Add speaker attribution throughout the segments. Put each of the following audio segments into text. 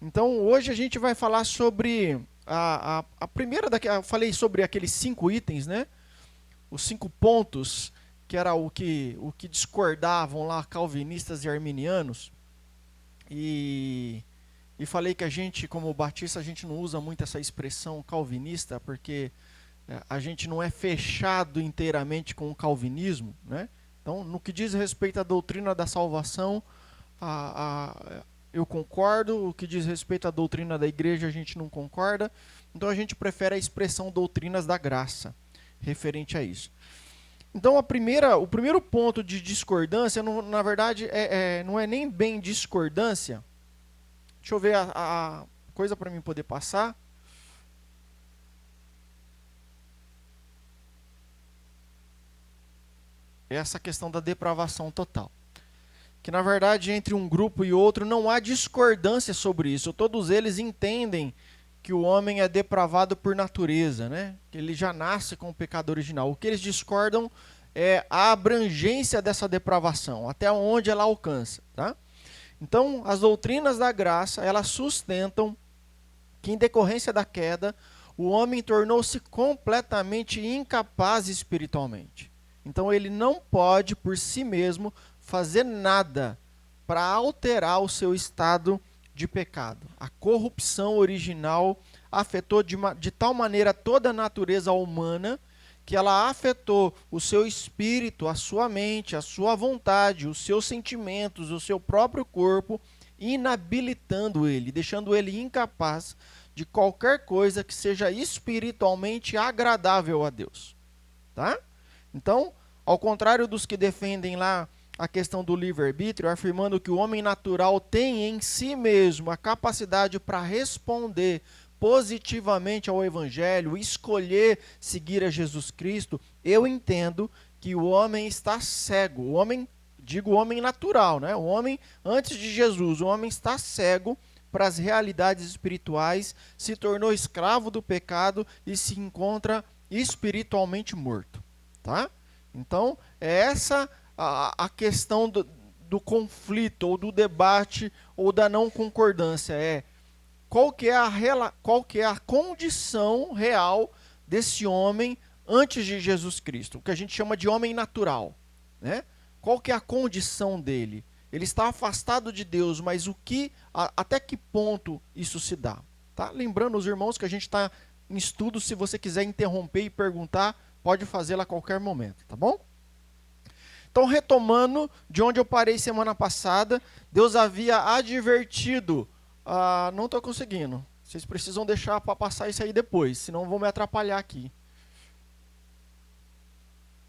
Speaker 1: Então, hoje a gente vai falar sobre a primeira eu falei sobre aqueles 5 itens, né? Os 5 pontos, que era o que discordavam lá calvinistas e arminianos. E, e falei que a gente, como batista, a gente não usa muito essa expressão calvinista, porque a gente não é fechado inteiramente com o calvinismo, né? Então, no que diz respeito à doutrina da salvação, eu concordo. O que diz respeito à doutrina da igreja, a gente não concorda. Então, a gente prefere a expressão doutrinas da graça, referente a isso. Então, o primeiro ponto de discordância, na verdade, não é nem bem discordância. Deixa eu ver a coisa para mim poder passar. É essa questão da depravação total. Que, na verdade, entre um grupo e outro não há discordância sobre isso. Todos eles entendem que o homem é depravado por natureza, né? Que ele já nasce com o pecado original. O que eles discordam é a abrangência dessa depravação, até onde ela alcança, tá? Então, as doutrinas da graça, elas sustentam que, em decorrência da queda, o homem tornou-se completamente incapaz espiritualmente. Então, ele não pode, por si mesmo, fazer nada para alterar o seu estado de pecado. A corrupção original afetou de tal maneira toda a natureza humana que ela afetou o seu espírito, a sua mente, a sua vontade, os seus sentimentos, o seu próprio corpo, inabilitando ele, deixando ele incapaz de qualquer coisa que seja espiritualmente agradável a Deus. Tá? Então, ao contrário dos que defendem lá a questão do livre-arbítrio, afirmando que o homem natural tem em si mesmo a capacidade para responder positivamente ao Evangelho, escolher seguir a Jesus Cristo, eu entendo que o homem está cego. O homem, digo o homem natural, né? O homem antes de Jesus, o homem está cego para as realidades espirituais, se tornou escravo do pecado e se encontra espiritualmente morto. Tá? Então, é essa a questão do conflito, ou do debate, ou da não concordância. Qual que é a condição real desse homem antes de Jesus Cristo, o que a gente chama de homem natural, né? Qual que é a condição dele? Ele está afastado de Deus, mas até que ponto isso se dá? Tá? Lembrando os irmãos que a gente está em estudo. Se você quiser interromper e perguntar, pode fazê-lo a qualquer momento, tá bom? Então, retomando de onde eu parei semana passada, Deus havia advertido. Não estou conseguindo. Vocês precisam deixar para passar isso aí depois, senão vou me atrapalhar aqui.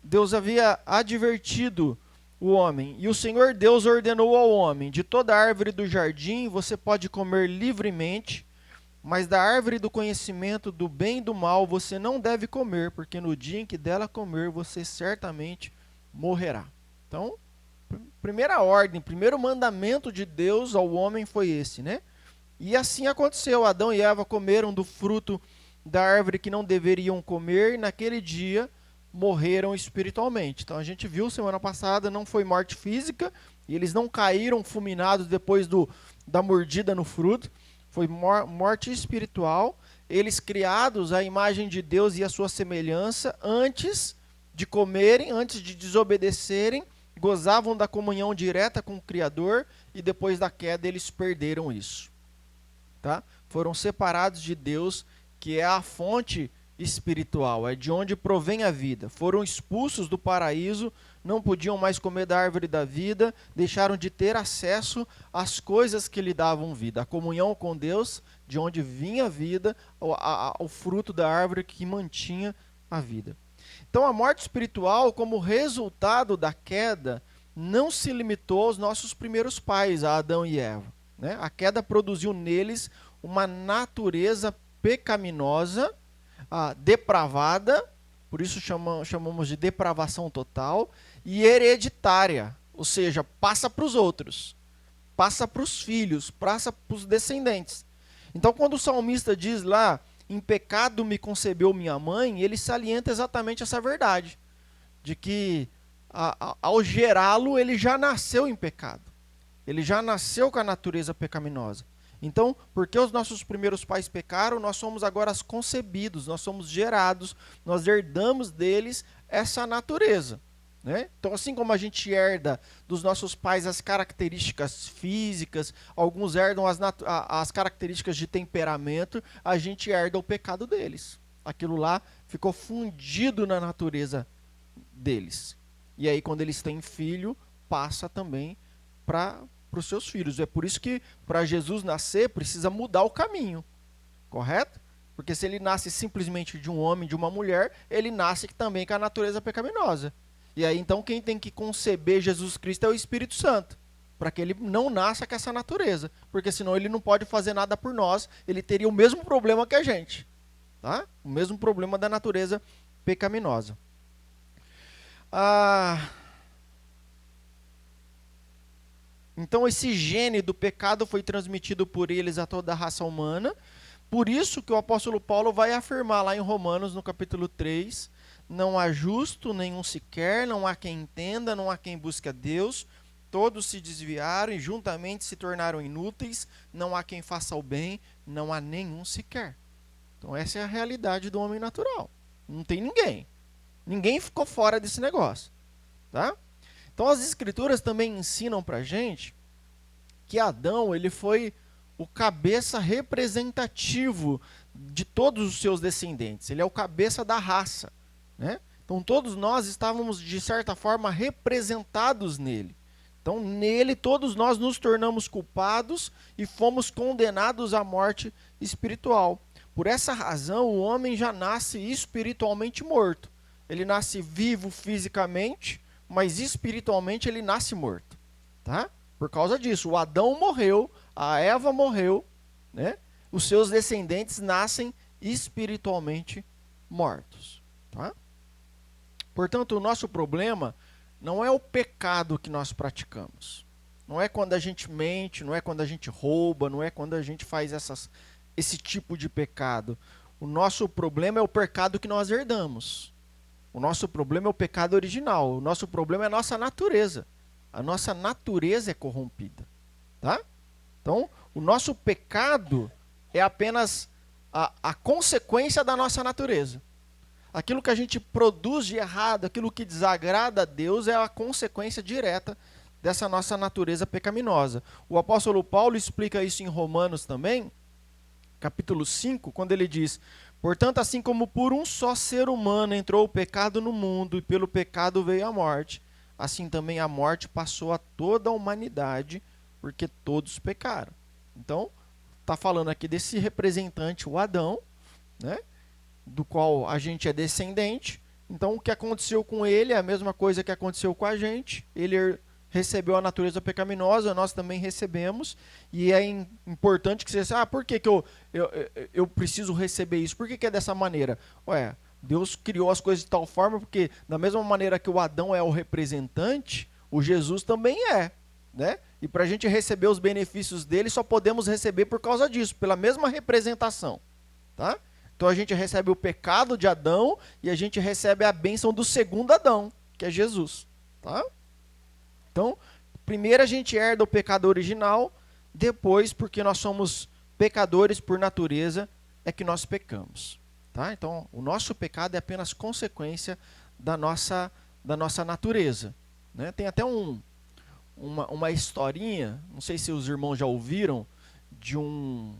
Speaker 1: Deus havia advertido o homem, e o Senhor Deus ordenou ao homem: de toda árvore do jardim você pode comer livremente, mas da árvore do conhecimento do bem e do mal você não deve comer, porque no dia em que dela comer você certamente morrerá. Então, primeira ordem, primeiro mandamento de Deus ao homem foi esse, né? E assim aconteceu. Adão e Eva comeram do fruto da árvore que não deveriam comer, e naquele dia morreram espiritualmente. Então a gente viu semana passada, não foi morte física, e eles não caíram fulminados depois da mordida no fruto, foi morte espiritual. Eles criados à imagem de Deus e à sua semelhança, antes de comerem, antes de desobedecerem, gozavam da comunhão direta com o Criador, e depois da queda eles perderam isso. Tá? Foram separados de Deus, que é a fonte espiritual, é de onde provém a vida. Foram expulsos do paraíso, não podiam mais comer da árvore da vida, deixaram de ter acesso às coisas que lhe davam vida. A comunhão com Deus, de onde vinha a vida, o fruto da árvore que mantinha a vida. Então, a morte espiritual, como resultado da queda, não se limitou aos nossos primeiros pais, a Adão e Eva, né? A queda produziu neles uma natureza pecaminosa, depravada, por isso chamamos de depravação total, e hereditária, ou seja, passa para os outros, passa para os filhos, passa para os descendentes. Então, quando o salmista diz lá: em pecado me concebeu minha mãe, ele salienta exatamente essa verdade, de que ao gerá-lo, ele já nasceu em pecado. Ele já nasceu com a natureza pecaminosa. Então, porque os nossos primeiros pais pecaram, nós somos agora concebidos, nós somos gerados, nós herdamos deles essa natureza. Né? Então, assim como a gente herda dos nossos pais as características físicas, alguns herdam as características de temperamento, a gente herda o pecado deles. Aquilo lá ficou fundido na natureza deles. E aí, quando eles têm filho, passa também para os seus filhos. É por isso que, para Jesus nascer, precisa mudar o caminho. Correto? Porque se ele nasce simplesmente de um homem, de uma mulher, ele nasce também com a natureza pecaminosa. E aí, então, quem tem que conceber Jesus Cristo é o Espírito Santo, para que ele não nasça com essa natureza, porque senão ele não pode fazer nada por nós, ele teria o mesmo problema que a gente, tá? O mesmo problema da natureza pecaminosa. Então, esse gene do pecado foi transmitido por eles a toda a raça humana, por isso que o apóstolo Paulo vai afirmar lá em Romanos, no capítulo 3, não há justo nenhum sequer, não há quem entenda, não há quem busque a Deus, todos se desviaram e juntamente se tornaram inúteis, não há quem faça o bem, não há nenhum sequer. Então essa é a realidade do homem natural. Não tem ninguém. Ninguém ficou fora desse negócio. Tá? Então as escrituras também ensinam pra gente que Adão ele foi o cabeça representativo de todos os seus descendentes. Ele é o cabeça da raça. Né? Então todos nós estávamos de certa forma representados nele. Então nele todos nós nos tornamos culpados e fomos condenados à morte espiritual. Por essa razão o homem já nasce espiritualmente morto. Ele nasce vivo fisicamente, mas espiritualmente ele nasce morto. Tá? Por causa disso, o Adão morreu, a Eva morreu, né? Os seus descendentes nascem espiritualmente mortos. Tá? Portanto, o nosso problema não é o pecado que nós praticamos. Não é quando a gente mente, não é quando a gente rouba, não é quando a gente faz esse tipo de pecado. O nosso problema é o pecado que nós herdamos. O nosso problema é o pecado original. O nosso problema é a nossa natureza. A nossa natureza é corrompida. Tá? Então, o nosso pecado é apenas a consequência da nossa natureza. Aquilo que a gente produz de errado, aquilo que desagrada a Deus é a consequência direta dessa nossa natureza pecaminosa. O apóstolo Paulo explica isso em Romanos também, capítulo 5, quando ele diz: portanto, assim como por um só ser humano entrou o pecado no mundo e pelo pecado veio a morte, assim também a morte passou a toda a humanidade, porque todos pecaram. Então, está falando aqui desse representante, o Adão, né? Do qual a gente é descendente. Então, o que aconteceu com ele é a mesma coisa que aconteceu com a gente. Ele recebeu a natureza pecaminosa, nós também recebemos. E é importante que você saiba, por que eu preciso receber isso? Por que é dessa maneira? Ué, Deus criou as coisas de tal forma, porque da mesma maneira que o Adão é o representante, o Jesus também é. Né? E para a gente receber os benefícios dele, só podemos receber por causa disso, pela mesma representação. Tá? Então a gente recebe o pecado de Adão e a gente recebe a bênção do segundo Adão, que é Jesus. Tá? Então, primeiro a gente herda o pecado original, depois, porque nós somos pecadores por natureza, é que nós pecamos. Tá? Então, o nosso pecado é apenas consequência da nossa natureza. Né? Tem até uma historinha, não sei se os irmãos já ouviram, de um...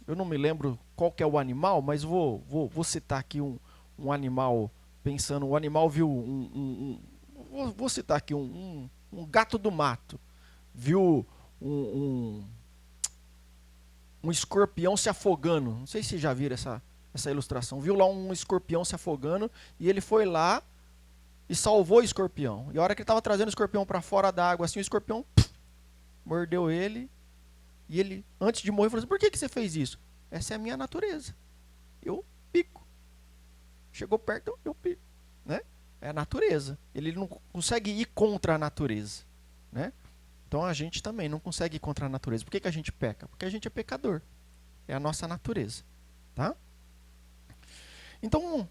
Speaker 1: Eu não me lembro qual que é o animal, mas vou citar aqui um animal, pensando, o animal viu vou citar aqui um gato do mato, viu um escorpião se afogando, não sei se já viram essa ilustração, viu lá um escorpião se afogando, e ele foi lá e salvou o escorpião, e a hora que ele estava trazendo o escorpião para fora da água, assim, o escorpião mordeu ele. E ele, antes de morrer, falou assim: por que você fez isso? Essa é a minha natureza. Eu pico. Chegou perto, eu pico. Né? É a natureza. Ele não consegue ir contra a natureza. Né? Então a gente também não consegue ir contra a natureza. Por que a gente peca? Porque a gente é pecador. É a nossa natureza. Tá? Então,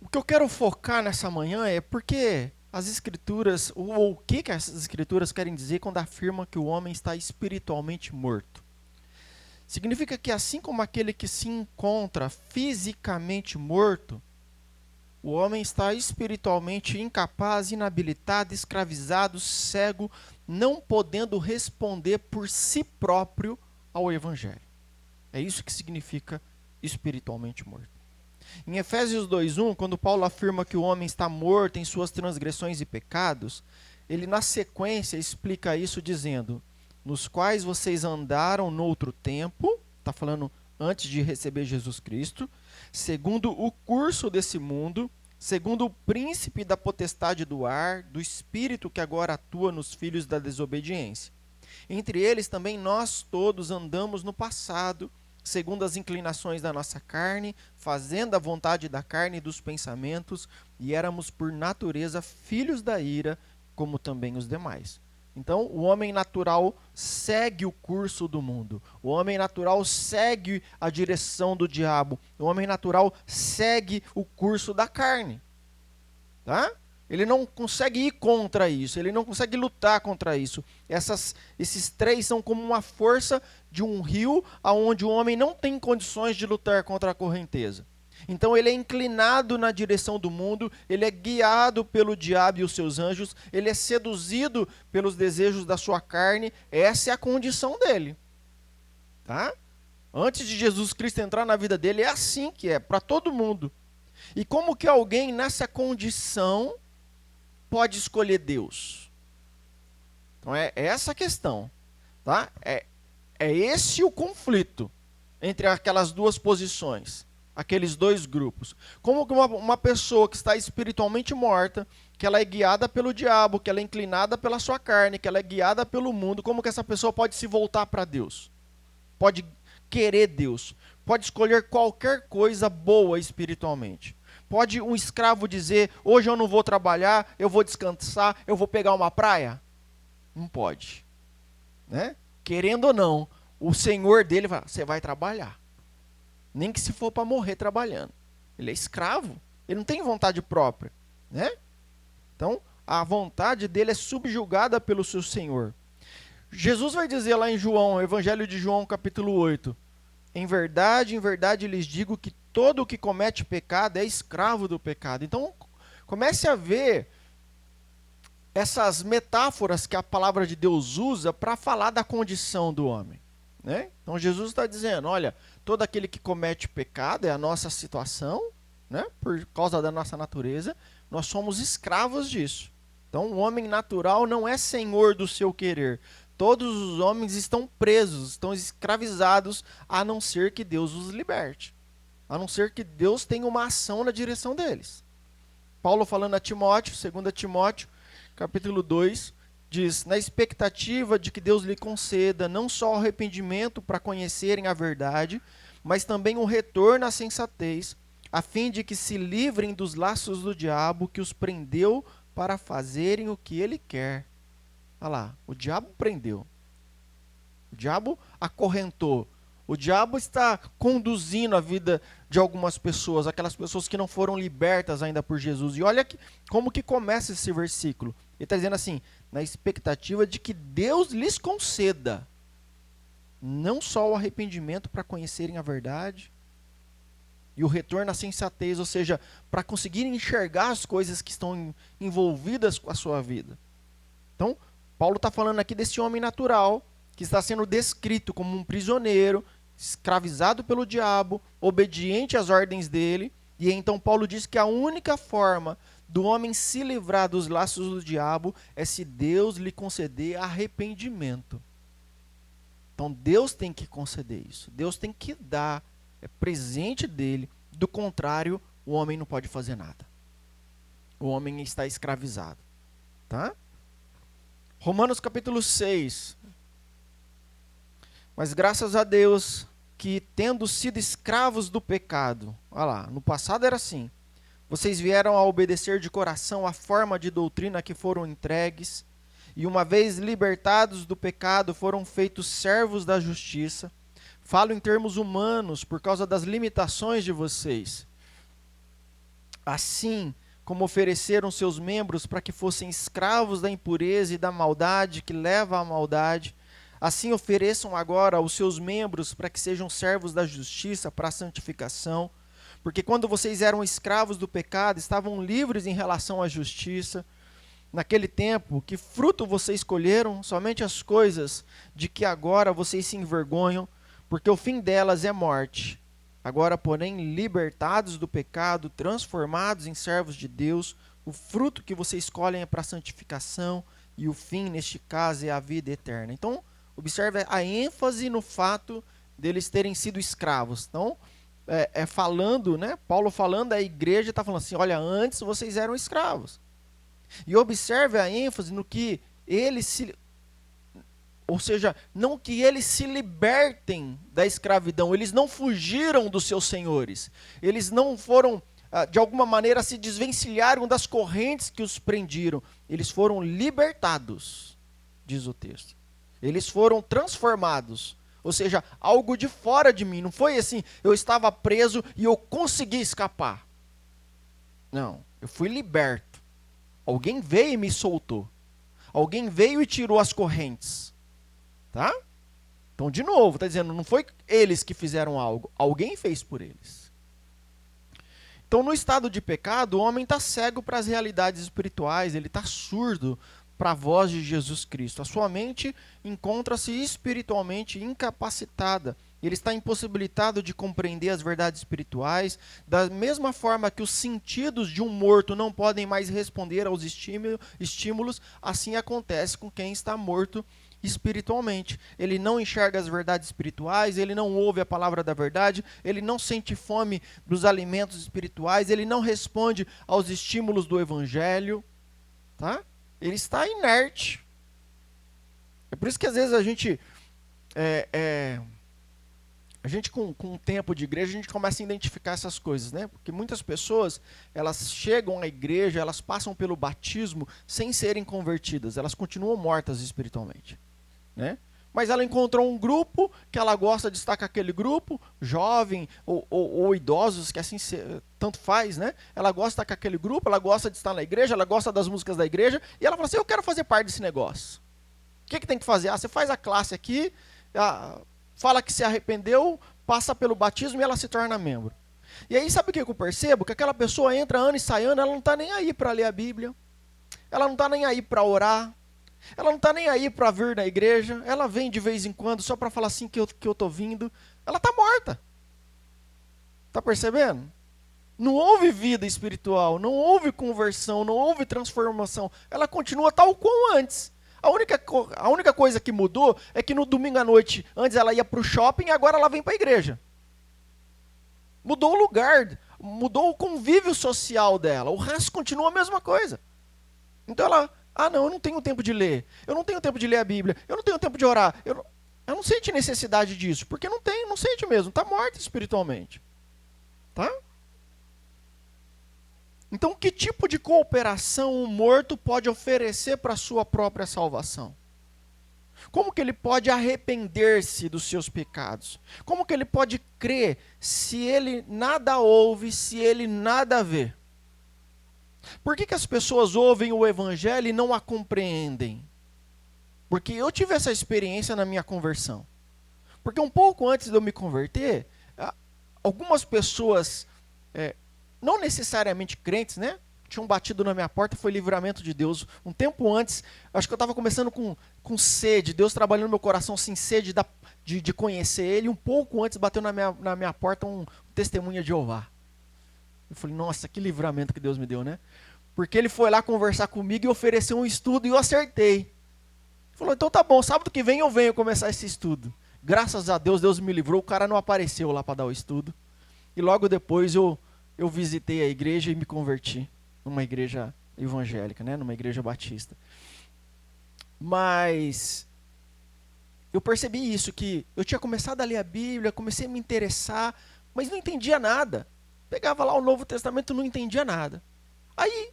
Speaker 1: o que eu quero focar nessa manhã é porque as escrituras, ou o que as escrituras querem dizer quando afirmam que o homem está espiritualmente morto. Significa que assim como aquele que se encontra fisicamente morto, o homem está espiritualmente incapaz, inabilitado, escravizado, cego, não podendo responder por si próprio ao Evangelho. É isso que significa espiritualmente morto. Em Efésios 2:1, quando Paulo afirma que o homem está morto em suas transgressões e pecados, ele na sequência explica isso dizendo: nos quais vocês andaram no outro tempo, está falando antes de receber Jesus Cristo, segundo o curso desse mundo, segundo o príncipe da potestade do ar, do espírito que agora atua nos filhos da desobediência. Entre eles também nós todos andamos no passado, segundo as inclinações da nossa carne, fazendo a vontade da carne e dos pensamentos, e éramos por natureza filhos da ira, como também os demais. Então, o homem natural segue o curso do mundo. O homem natural segue a direção do diabo. O homem natural segue o curso da carne. Tá? Ele não consegue ir contra isso. Ele não consegue lutar contra isso. Esses três são como uma força de um rio onde o homem não tem condições de lutar contra a correnteza. Então ele é inclinado na direção do mundo, ele é guiado pelo diabo e os seus anjos, ele é seduzido pelos desejos da sua carne, essa é a condição dele. Tá? Antes de Jesus Cristo entrar na vida dele, é assim que é, para todo mundo. E como que alguém nessa condição pode escolher Deus? Então é essa a questão. Tá? É esse o conflito entre aquelas duas posições. Aqueles dois grupos. Como que uma pessoa que está espiritualmente morta, que ela é guiada pelo diabo, que ela é inclinada pela sua carne, que ela é guiada pelo mundo, como que essa pessoa pode se voltar para Deus? Pode querer Deus. Pode escolher qualquer coisa boa espiritualmente. Pode um escravo dizer, hoje eu não vou trabalhar, eu vou descansar, eu vou pegar uma praia? Não pode. Né? Querendo ou não, o senhor dele vai, você vai trabalhar. Nem que se for para morrer trabalhando. Ele é escravo. Ele não tem vontade própria. Né? Então, a vontade dele é subjugada pelo seu Senhor. Jesus vai dizer lá em João, Evangelho de João, capítulo 8. Em verdade, lhes digo que todo o que comete pecado é escravo do pecado. Então, comece a ver essas metáforas que a palavra de Deus usa para falar da condição do homem. Né? Então, Jesus está dizendo, olha, todo aquele que comete pecado é a nossa situação, né? Por causa da nossa natureza, nós somos escravos disso. Então, o homem natural não é senhor do seu querer. Todos os homens estão presos, estão escravizados, a não ser que Deus os liberte. A não ser que Deus tenha uma ação na direção deles. Paulo falando a Timóteo, 2 Timóteo, capítulo 2, diz, na expectativa de que Deus lhe conceda não só o arrependimento para conhecerem a verdade, mas também o retorno à sensatez, a fim de que se livrem dos laços do diabo que os prendeu para fazerem o que ele quer. Olha lá, o diabo prendeu. O diabo acorrentou. O diabo está conduzindo a vida de algumas pessoas, aquelas pessoas que não foram libertas ainda por Jesus. E olha como que começa esse versículo. Ele está dizendo assim, na expectativa de que Deus lhes conceda não só o arrependimento para conhecerem a verdade e o retorno à sensatez, ou seja, para conseguirem enxergar as coisas que estão envolvidas com a sua vida. Então, Paulo está falando aqui desse homem natural que está sendo descrito como um prisioneiro, escravizado pelo diabo, obediente às ordens dele. E então Paulo diz que a única forma do homem se livrar dos laços do diabo é se Deus lhe conceder arrependimento. Então Deus tem que conceder isso. Deus tem que dar, é presente dele. Do contrário, o homem não pode fazer nada. O homem está escravizado. Tá? Romanos capítulo 6. Mas graças a Deus que, tendo sido escravos do pecado, olha lá, no passado era assim, vocês vieram a obedecer de coração a forma de doutrina que foram entregues, e uma vez libertados do pecado, foram feitos servos da justiça. Falo em termos humanos, por causa das limitações de vocês. Assim como ofereceram seus membros para que fossem escravos da impureza e da maldade que leva à maldade, Assim ofereçam agora os seus membros para que sejam servos da justiça, para a santificação. Porque quando vocês eram escravos do pecado, estavam livres em relação à justiça. Naquele tempo, que fruto vocês escolheram? Somente as coisas de que agora vocês se envergonham, porque o fim delas é morte. Agora, porém, libertados do pecado, transformados em servos de Deus, o fruto que vocês escolhem é para a santificação, e o fim, neste caso, é a vida eterna. Então, observe a ênfase no fato deles terem sido escravos. Então, falando, né? Paulo falando, a igreja está falando assim, olha, antes vocês eram escravos. E observe a ênfase no que eles se... Ou seja, não que eles se libertem da escravidão, eles não fugiram dos seus senhores. Eles não foram, de alguma maneira, se desvencilharam das correntes que os prendiram. Eles foram libertados, diz o texto. Eles foram transformados. Ou seja, algo de fora de mim. Não foi assim, eu estava preso e eu consegui escapar. Não, eu fui liberto. Alguém veio e me soltou. Alguém veio e tirou as correntes. Tá? Então, de novo, está dizendo, não foi eles que fizeram algo. Alguém fez por eles. Então, no estado de pecado, o homem está cego para as realidades espirituais. Ele está surdo para a voz de Jesus Cristo. A sua mente encontra-se espiritualmente incapacitada. Ele está impossibilitado de compreender as verdades espirituais, da mesma forma que os sentidos de um morto não podem mais responder aos estímulos, assim acontece com quem está morto espiritualmente. Ele não enxerga as verdades espirituais, ele não ouve a palavra da verdade, ele não sente fome dos alimentos espirituais, ele não responde aos estímulos do evangelho, tá? Ele está inerte. É por isso que às vezes a gente com o tempo de igreja, a gente começa a identificar essas coisas, né? Porque muitas pessoas, elas chegam à igreja, elas passam pelo batismo sem serem convertidas, elas continuam mortas espiritualmente, né? Mas ela encontrou um grupo que ela gosta de estar com aquele grupo, jovem ou idosos, que assim tanto faz, né? Ela gosta de estar com aquele grupo, ela gosta de estar na igreja, ela gosta das músicas da igreja, e ela fala assim, eu quero fazer parte desse negócio. O que tem que fazer? Você faz a classe aqui, fala que se arrependeu, passa pelo batismo e ela se torna membro. E aí sabe o que eu percebo? Que aquela pessoa entra ano e sai ano, ela não está nem aí para ler a Bíblia, ela não está nem aí para orar, ela não está nem aí para vir na igreja, ela vem de vez em quando só para falar assim que eu estou vindo, ela está morta. Está percebendo? Não houve vida espiritual, não houve conversão, não houve transformação, ela continua tal como antes. A única coisa que mudou é que no domingo à noite, antes ela ia para o shopping e agora ela vem para a igreja. Mudou o lugar, mudou o convívio social dela. O resto continua a mesma coisa. Então ela, não, eu não tenho tempo de ler. Eu não tenho tempo de ler a Bíblia. Eu não tenho tempo de orar. Eu não sente necessidade disso, porque não sente mesmo. Está morta espiritualmente. Tá? Então, que tipo de cooperação o morto pode oferecer para a sua própria salvação? Como que ele pode arrepender-se dos seus pecados? Como que ele pode crer se ele nada ouve, se ele nada vê? Por que as pessoas ouvem o evangelho e não a compreendem? Porque eu tive essa experiência na minha conversão. Porque um pouco antes de eu me converter, algumas pessoas... não necessariamente crentes, né? Tinham batido na minha porta, foi livramento de Deus. Um tempo antes, acho que eu estava começando com sede, Deus trabalhando no meu coração, assim, sede de conhecer Ele. Um pouco antes bateu na minha porta um testemunha de Jeová. Eu falei, nossa, que livramento que Deus me deu, né? Porque ele foi lá conversar comigo e ofereceu um estudo e eu acertei. Ele falou, então tá bom, sábado que vem eu venho começar esse estudo. Graças a Deus, Deus me livrou, o cara não apareceu lá para dar o estudo. E logo depois eu visitei a igreja e me converti numa igreja evangélica, né? Numa igreja batista. Mas eu percebi isso, que eu tinha começado a ler a Bíblia, comecei a me interessar, mas não entendia nada. Pegava lá o Novo Testamento e não entendia nada. Aí,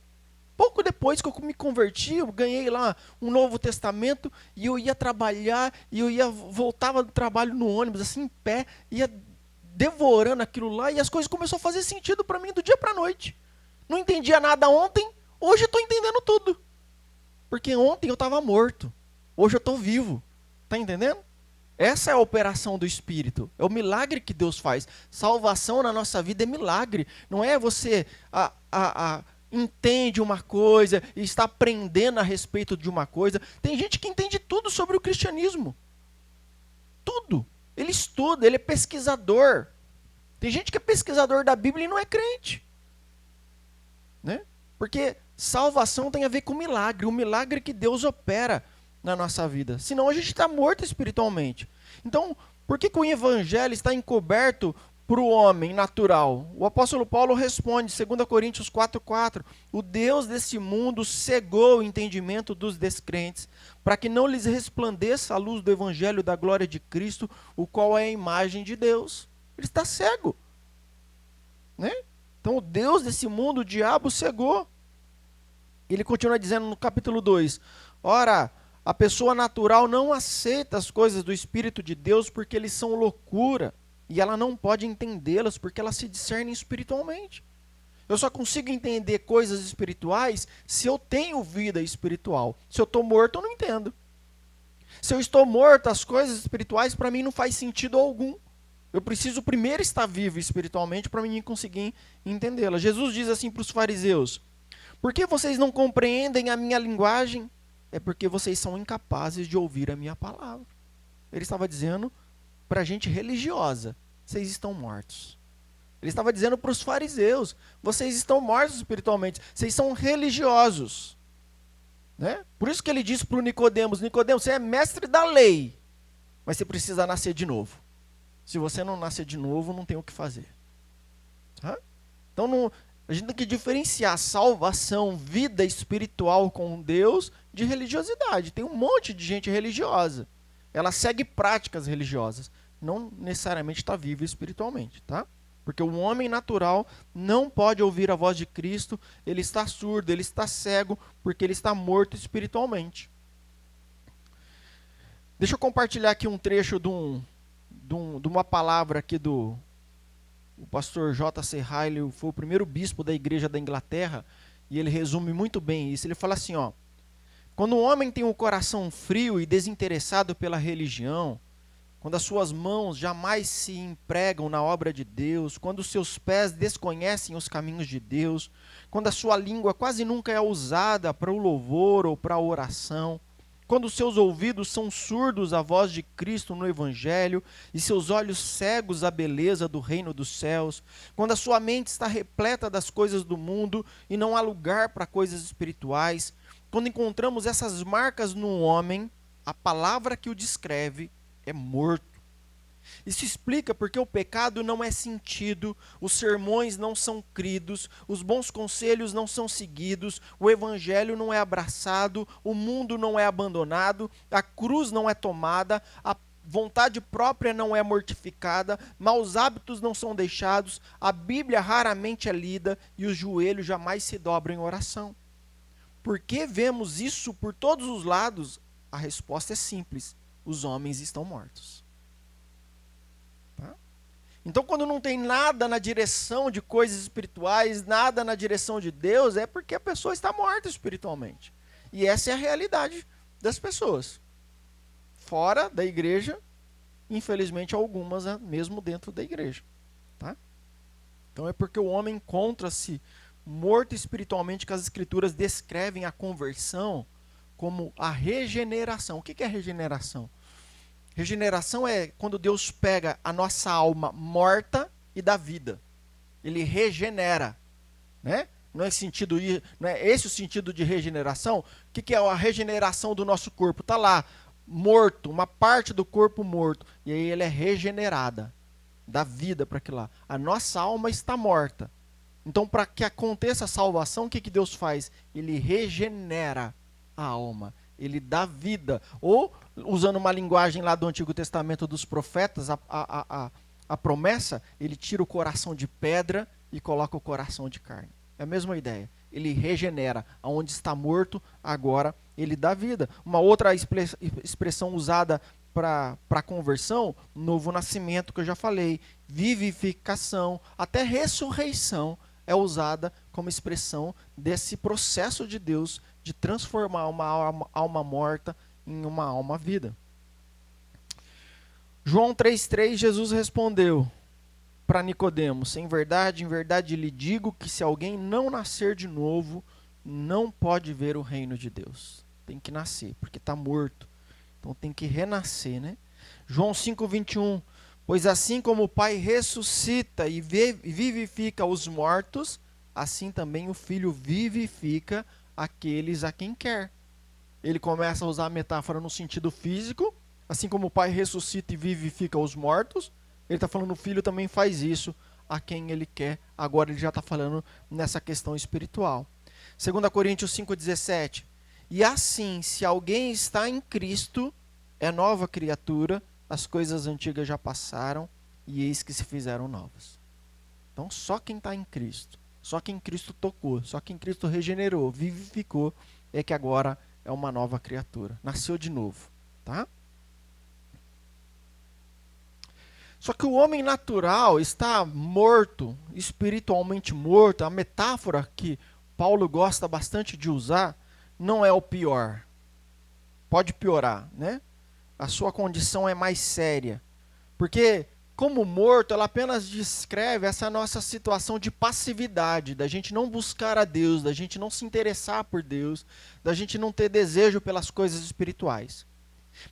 Speaker 1: pouco depois que eu me converti, eu ganhei lá um Novo Testamento e eu ia trabalhar, e voltava do trabalho no ônibus, assim, em pé, ia devorando aquilo lá, e as coisas começaram a fazer sentido para mim do dia para a noite. Não entendia nada ontem, hoje eu estou entendendo tudo. Porque ontem eu estava morto, hoje eu estou vivo. Está entendendo? Essa é a operação do Espírito. É o milagre que Deus faz. Salvação na nossa vida é milagre. Não é você entende uma coisa e está aprendendo a respeito de uma coisa. Tem gente que entende tudo sobre o cristianismo. Tudo. Ele estuda, ele é pesquisador. Tem gente que é pesquisador da Bíblia e não é crente. Né? Porque salvação tem a ver com milagre. O milagre que Deus opera na nossa vida. Senão a gente está morto espiritualmente. Então, por que o evangelho está encoberto para o homem natural? O apóstolo Paulo responde, 2 Coríntios 4,4, o Deus desse mundo cegou o entendimento dos descrentes, para que não lhes resplandeça a luz do evangelho da glória de Cristo, o qual é a imagem de Deus. Ele está cego. Né? Então o Deus desse mundo, o diabo, cegou. Ele continua dizendo no capítulo 2, ora, a pessoa natural não aceita as coisas do Espírito de Deus porque eles são loucura. E ela não pode entendê-las porque elas se discernem espiritualmente. Eu só consigo entender coisas espirituais se eu tenho vida espiritual. Se eu estou morto, eu não entendo. Se eu estou morto, as coisas espirituais para mim não faz sentido algum. Eu preciso primeiro estar vivo espiritualmente para mim conseguir entendê-las. Jesus diz assim para os fariseus, por que vocês não compreendem a minha linguagem? É porque vocês são incapazes de ouvir a minha palavra. Ele estava dizendo para a gente religiosa, vocês estão mortos. Ele estava dizendo para os fariseus, vocês estão mortos espiritualmente, vocês são religiosos. Né? Por isso que ele disse para o Nicodemos, Nicodemos, você é mestre da lei, mas você precisa nascer de novo. Se você não nascer de novo, não tem o que fazer. Tá? Então, a gente tem que diferenciar salvação, vida espiritual com Deus, de religiosidade. Tem um monte de gente religiosa. Ela segue práticas religiosas. Não necessariamente está viva espiritualmente. Tá? Porque o homem natural não pode ouvir a voz de Cristo. Ele está surdo, ele está cego, porque ele está morto espiritualmente. Deixa eu compartilhar aqui um trecho de uma palavra aqui do... O pastor J.C. Ryle foi o primeiro bispo da igreja da Inglaterra e ele resume muito bem isso. Ele fala assim, ó, quando o homem tem um coração frio e desinteressado pela religião, quando as suas mãos jamais se empregam na obra de Deus, quando os seus pés desconhecem os caminhos de Deus, quando a sua língua quase nunca é usada para o louvor ou para a oração, quando os seus ouvidos são surdos à voz de Cristo no Evangelho e seus olhos cegos à beleza do reino dos céus, quando a sua mente está repleta das coisas do mundo e não há lugar para coisas espirituais, quando encontramos essas marcas no homem, a palavra que o descreve é morto. Isso explica porque o pecado não é sentido, os sermões não são cridos, os bons conselhos não são seguidos, o evangelho não é abraçado, o mundo não é abandonado, a cruz não é tomada, a vontade própria não é mortificada, maus hábitos não são deixados, a Bíblia raramente é lida e os joelhos jamais se dobram em oração. Por que vemos isso por todos os lados? A resposta é simples, os homens estão mortos. Então, quando não tem nada na direção de coisas espirituais, nada na direção de Deus, é porque a pessoa está morta espiritualmente. E essa é a realidade das pessoas. Fora da igreja, infelizmente algumas mesmo dentro da igreja. Tá? Então é porque o homem encontra-se morto espiritualmente que as escrituras descrevem a conversão como a regeneração. O que é regeneração? Regeneração é quando Deus pega a nossa alma morta e dá vida. Ele regenera. Né? Não é esse o sentido de regeneração? O que é a regeneração do nosso corpo? Está lá, morto, uma parte do corpo morto. E aí ele é regenerada. Dá vida para aquilo lá. A nossa alma está morta. Então, para que aconteça a salvação, o que Deus faz? Ele regenera a alma. Ele dá vida. Ou, usando uma linguagem lá do Antigo Testamento dos profetas, a promessa, ele tira o coração de pedra e coloca o coração de carne. É a mesma ideia. Ele regenera. Aonde está morto, agora ele dá vida. Uma outra expressão usada para conversão, novo nascimento, que eu já falei, vivificação, até ressurreição é usada como expressão desse processo de Deus de transformar uma alma morta em uma alma vida. João 3,3, Jesus respondeu para Nicodemos: em verdade lhe digo que se alguém não nascer de novo, não pode ver o reino de Deus. Tem que nascer, porque está morto. Então tem que renascer, né? João 5,21, pois assim como o Pai ressuscita e vivifica os mortos, assim também o Filho vivifica aqueles a quem quer. Ele começa a usar a metáfora no sentido físico, assim como o Pai ressuscita e vivifica os mortos, ele está falando o Filho também faz isso a quem ele quer. Agora ele já está falando nessa questão espiritual. 2 Coríntios 5,17, e assim, se alguém está em Cristo, é nova criatura, as coisas antigas já passaram e eis que se fizeram novas. Então só quem está em Cristo, só quem Cristo tocou, só quem Cristo regenerou, vivificou, é que agora é uma nova criatura, nasceu de novo, tá? Só que o homem natural está morto, espiritualmente morto. A metáfora que Paulo gosta bastante de usar não é o pior. Pode piorar, né? A sua condição é mais séria. Porque, como morto, ela apenas descreve essa nossa situação de passividade, da gente não buscar a Deus, da gente não se interessar por Deus, da gente não ter desejo pelas coisas espirituais.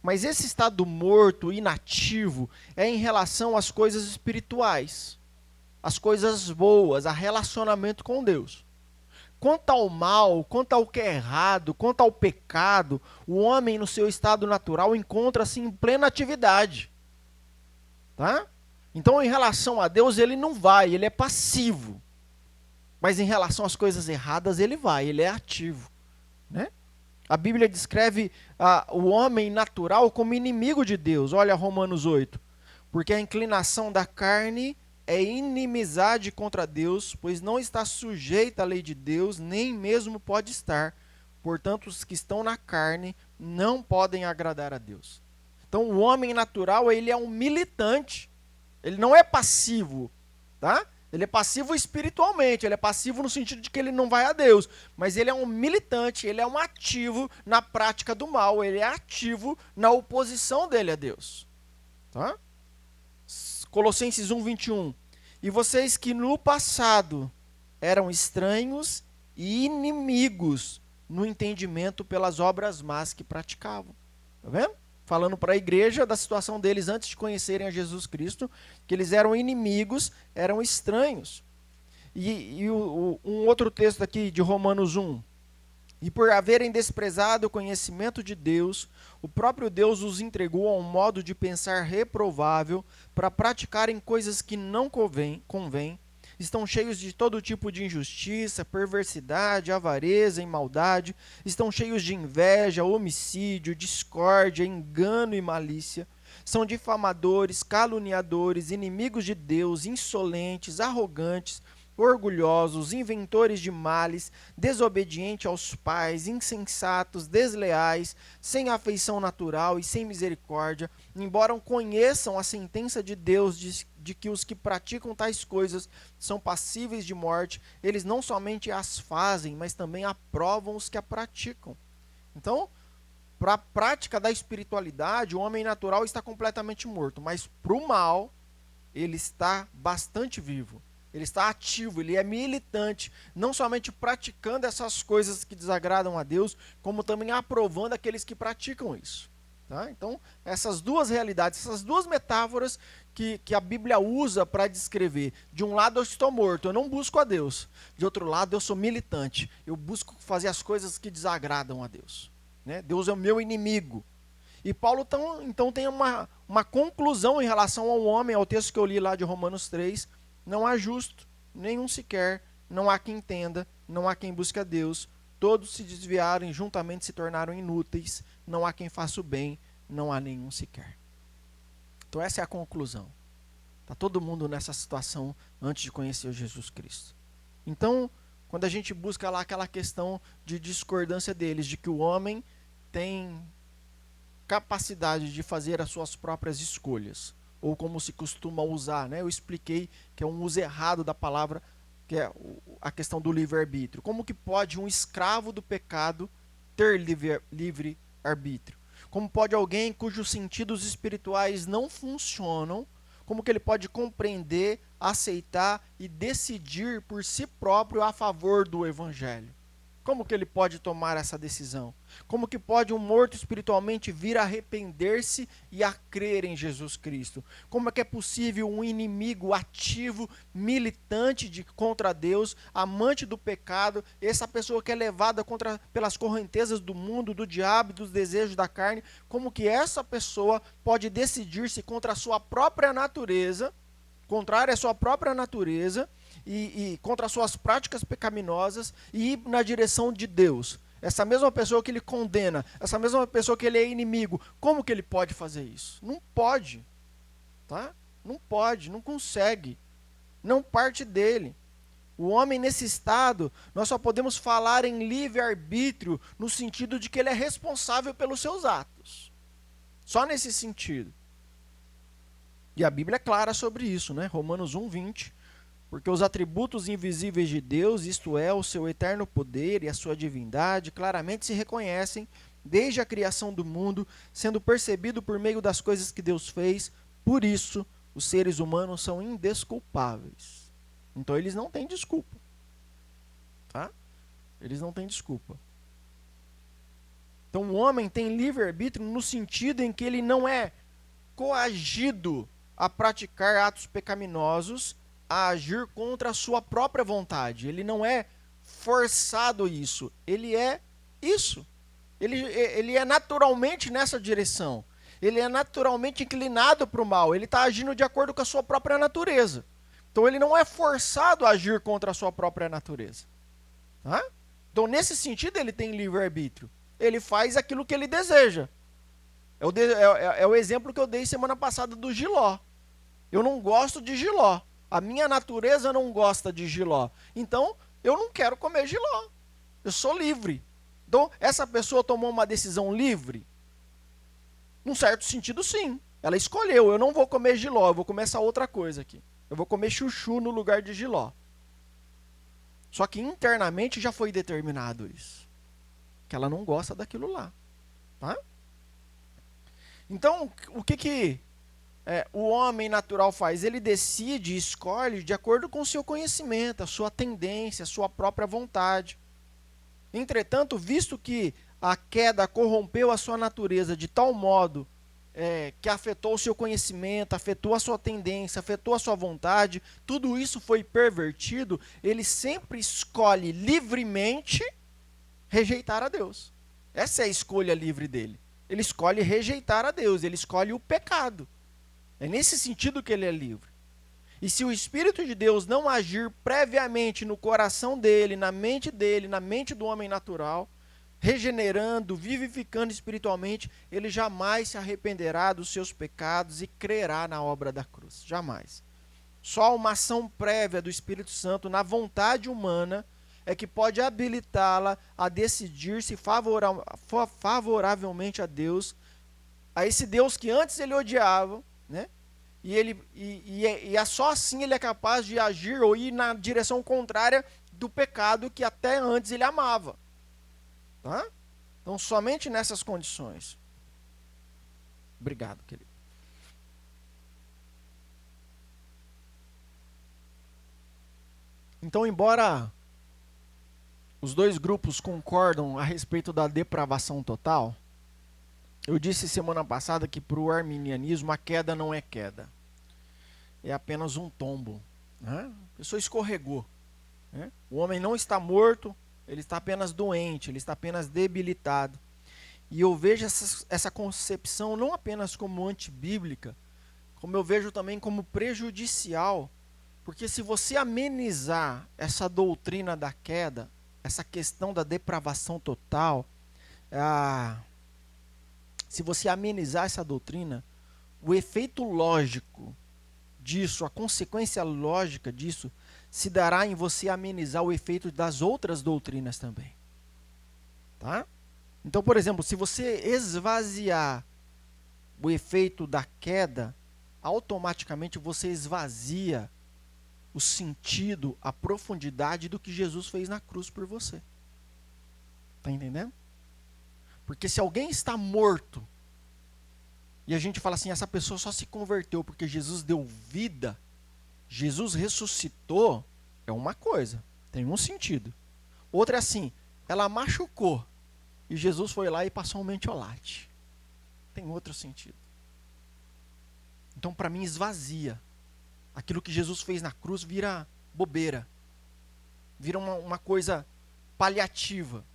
Speaker 1: Mas esse estado morto, inativo, é em relação às coisas espirituais, às coisas boas, a relacionamento com Deus. Quanto ao mal, quanto ao que é errado, quanto ao pecado, o homem no seu estado natural encontra-se em plena atividade. Tá? Então, em relação a Deus, ele não vai, ele é passivo. Mas em relação às coisas erradas, ele vai, ele é ativo. Né? A Bíblia descreve o homem natural como inimigo de Deus. Olha Romanos 8. Porque a inclinação da carne é inimizade contra Deus, pois não está sujeita à lei de Deus, nem mesmo pode estar. Portanto, os que estão na carne não podem agradar a Deus. Então, o homem natural, ele é um militante. Ele não é passivo, tá? Ele é passivo espiritualmente, ele é passivo no sentido de que ele não vai a Deus, mas ele é um militante, ele é um ativo na prática do mal, ele é ativo na oposição dele a Deus. Tá? Colossenses 1:21. E vocês que no passado eram estranhos e inimigos no entendimento pelas obras más que praticavam. Tá vendo? Falando para a igreja da situação deles antes de conhecerem a Jesus Cristo, que eles eram inimigos, eram estranhos. Um outro texto aqui de Romanos 1. E por haverem desprezado o conhecimento de Deus, o próprio Deus os entregou a um modo de pensar reprovável para praticarem coisas que não convém, estão cheios de todo tipo de injustiça, perversidade, avareza e maldade, estão cheios de inveja, homicídio, discórdia, engano e malícia, são difamadores, caluniadores, inimigos de Deus, insolentes, arrogantes, orgulhosos, inventores de males, desobedientes aos pais, insensatos, desleais, sem afeição natural e sem misericórdia, embora conheçam a sentença de Deus de que os que praticam tais coisas são passíveis de morte, eles não somente as fazem, mas também aprovam os que a praticam. Então, para a prática da espiritualidade, o homem natural está completamente morto, mas para o mal, ele está bastante vivo. Ele está ativo, ele é militante, não somente praticando essas coisas que desagradam a Deus, como também aprovando aqueles que praticam isso. Tá? Então, essas duas realidades, essas duas metáforas que a Bíblia usa para descrever. De um lado eu estou morto, eu não busco a Deus. De outro lado eu sou militante, eu busco fazer as coisas que desagradam a Deus. Né? Deus é o meu inimigo. E Paulo então tem uma conclusão em relação ao homem, ao texto que eu li lá de Romanos 3, não há justo, nenhum sequer, não há quem entenda, não há quem busque a Deus, todos se desviaram e juntamente se tornaram inúteis, não há quem faça o bem, não há nenhum sequer. Então essa é a conclusão. Está todo mundo nessa situação antes de conhecer Jesus Cristo. Então, quando a gente busca lá aquela questão de discordância deles, de que o homem tem capacidade de fazer as suas próprias escolhas, ou como se costuma usar, né? Eu expliquei que é um uso errado da palavra, que é a questão do livre-arbítrio. Como que pode um escravo do pecado ter livre-arbítrio? Como pode alguém cujos sentidos espirituais não funcionam, como que ele pode compreender, aceitar e decidir por si próprio a favor do evangelho? Como que ele pode tomar essa decisão? Como que pode um morto espiritualmente vir a arrepender-se e a crer em Jesus Cristo? Como é que é possível um inimigo ativo, militante contra Deus, amante do pecado, essa pessoa que é levada pelas correntezas do mundo, do diabo, dos desejos da carne, como que essa pessoa pode decidir-se contra a sua própria natureza, contrária à sua própria natureza, e contra as suas práticas pecaminosas e ir na direção de Deus? Essa mesma pessoa que ele condena, essa mesma pessoa que ele é inimigo, como que ele pode fazer isso? Não pode, tá? Não pode, não consegue, não parte dele. O homem nesse estado, nós só podemos falar em livre-arbítrio no sentido de que ele é responsável pelos seus atos. Só nesse sentido. E a Bíblia é clara sobre isso, né? Romanos 1:20. Porque os atributos invisíveis de Deus, isto é, o seu eterno poder e a sua divindade, claramente se reconhecem desde a criação do mundo, sendo percebido por meio das coisas que Deus fez. Por isso, os seres humanos são indesculpáveis. Então, eles não têm desculpa. Tá? Eles não têm desculpa. Então, o homem tem livre-arbítrio no sentido em que ele não é coagido a praticar atos pecaminosos, a agir contra a sua própria vontade. Ele não é forçado a isso. Ele é isso. Ele é naturalmente nessa direção. Ele é naturalmente inclinado para o mal. Ele está agindo de acordo com a sua própria natureza. Então ele não é forçado a agir contra a sua própria natureza. Tá? Então nesse sentido ele tem livre-arbítrio. Ele faz aquilo que ele deseja. É o exemplo que eu dei semana passada do jiló. Eu não gosto de jiló. A minha natureza não gosta de jiló. Então, eu não quero comer jiló. Eu sou livre. Então, essa pessoa tomou uma decisão livre? Num certo sentido, sim. Ela escolheu, eu não vou comer jiló, eu vou comer essa outra coisa aqui. Eu vou comer chuchu no lugar de jiló. Só que internamente já foi determinado isso. Que ela não gosta daquilo lá. Tá? Então, o que o homem natural faz? Ele decide e escolhe de acordo com o seu conhecimento, a sua tendência, a sua própria vontade. Entretanto, visto que a queda corrompeu a sua natureza de tal modo que afetou o seu conhecimento, afetou a sua tendência, afetou a sua vontade, tudo isso foi pervertido, ele sempre escolhe livremente rejeitar a Deus. Essa é a escolha livre dele. Ele escolhe rejeitar a Deus, ele escolhe o pecado. É nesse sentido que ele é livre. E se o Espírito de Deus não agir previamente no coração dele, na mente do homem natural, regenerando, vivificando espiritualmente, ele jamais se arrependerá dos seus pecados e crerá na obra da cruz. Jamais. Só uma ação prévia do Espírito Santo na vontade humana é que pode habilitá-la a decidir-se favoravelmente a Deus, a esse Deus que antes ele odiava, né? E só assim ele é capaz de agir ou ir na direção contrária do pecado que até antes ele amava. Tá? Então, somente nessas condições. Obrigado, querido. Então, embora os dois grupos concordam a respeito da depravação total, eu disse semana passada que para o arminianismo a queda não é queda. É apenas um tombo. Né? A pessoa escorregou. Né? O homem não está morto, ele está apenas doente, ele está apenas debilitado. E eu vejo essa concepção não apenas como antibíblica, como eu vejo também como prejudicial. Porque se você amenizar essa doutrina da queda, essa questão da depravação total, se você amenizar essa doutrina, o efeito lógico disso, a consequência lógica disso, se dará em você amenizar o efeito das outras doutrinas também. Tá? Então, por exemplo, se você esvaziar o efeito da queda, automaticamente você esvazia o sentido, a profundidade do que Jesus fez na cruz por você. Está entendendo? Porque se alguém está morto e a gente fala assim, essa pessoa só se converteu porque Jesus deu vida, Jesus ressuscitou, é uma coisa, tem um sentido. Outra é assim, ela machucou e Jesus foi lá e passou um mentiolate. Tem outro sentido. Então, para mim, esvazia. Aquilo que Jesus fez na cruz vira bobeira. Vira uma coisa paliativa.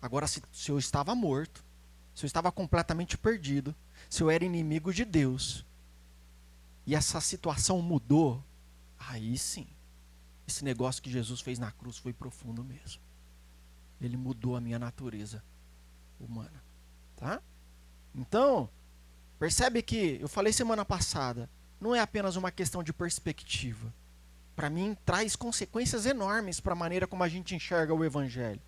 Speaker 1: Agora, se eu estava morto, se eu estava completamente perdido, se eu era inimigo de Deus, e essa situação mudou, aí sim, esse negócio que Jesus fez na cruz foi profundo mesmo. Ele mudou a minha natureza humana. Tá? Então, percebe que, eu falei semana passada, não é apenas uma questão de perspectiva. Para mim, traz consequências enormes para a maneira como a gente enxerga o Evangelho,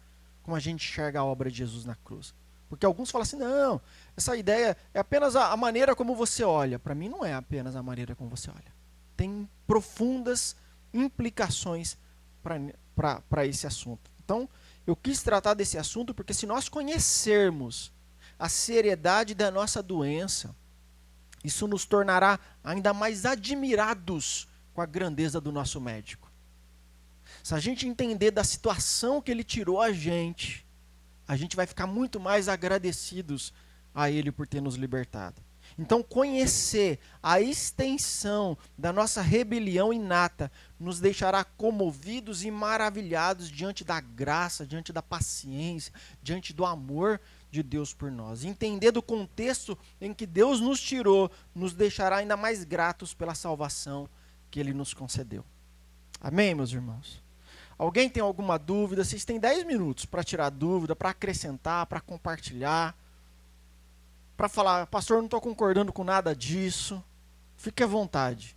Speaker 1: como a gente enxerga a obra de Jesus na cruz. Porque alguns falam assim, não, essa ideia é apenas a maneira como você olha. Para mim, não é apenas a maneira como você olha. Tem profundas implicações para esse assunto. Então, eu quis tratar desse assunto porque se nós conhecermos a seriedade da nossa doença, isso nos tornará ainda mais admirados com a grandeza do nosso médico. Se a gente entender da situação que ele tirou a gente vai ficar muito mais agradecidos a ele por ter nos libertado. Então, conhecer a extensão da nossa rebelião inata nos deixará comovidos e maravilhados diante da graça, diante da paciência, diante do amor de Deus por nós. Entender do contexto em que Deus nos tirou nos deixará ainda mais gratos pela salvação que Ele nos concedeu. Amém, meus irmãos? Alguém tem alguma dúvida? Vocês têm 10 minutos para tirar dúvida, para acrescentar, para compartilhar, para falar, pastor, não estou concordando com nada disso. Fique à vontade.